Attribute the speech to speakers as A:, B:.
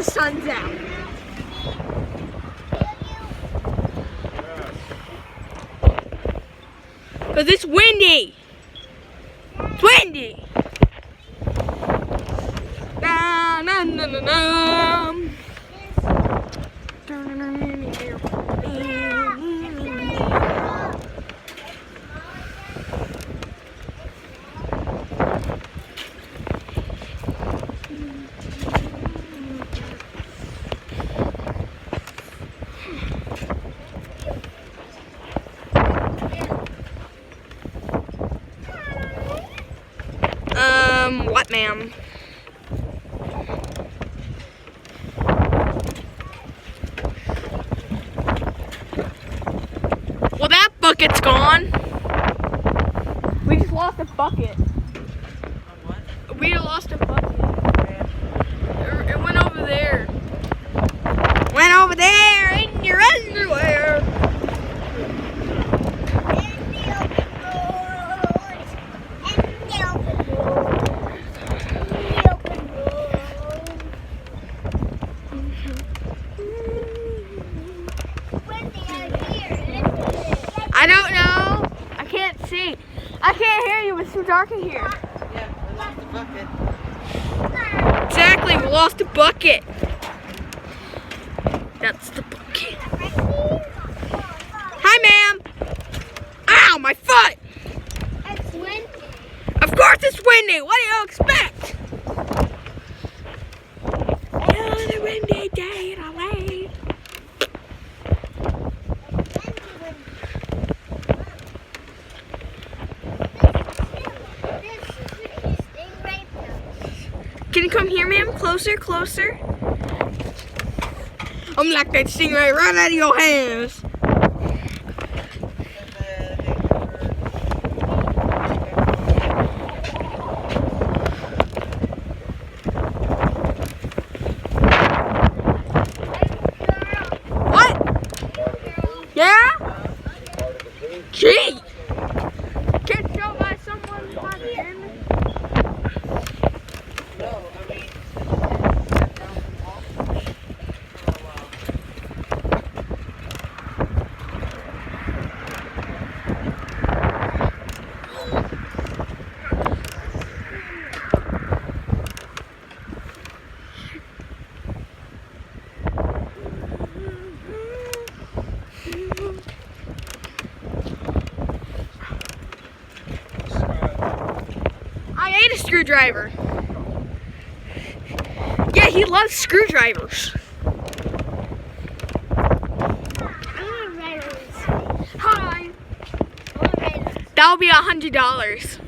A: the sun's out. Cause it's windy. It's windy. Na na na na na. What, ma'am? Well, that bucket's gone. We just lost a bucket.
B: What?
A: We lost a bucket. It went over there. Went over there in your underwear. I don't know. I can't see. I can't hear you. It's too dark in here.
B: Yeah, we lost the bucket.
A: Exactly. We lost a bucket. That's the bucket. Hi, ma'am. Ow, my foot.
C: It's windy.
A: Of course it's windy. What do you expect? Another windy day in LA. Can you come here, ma'am? Closer, closer. I'm like that stingray right out of your hands. What? Yeah? Gee! Can't show by someone by the end. I ate a screwdriver. Yeah, he loves screwdrivers. Hi. That'll be $100.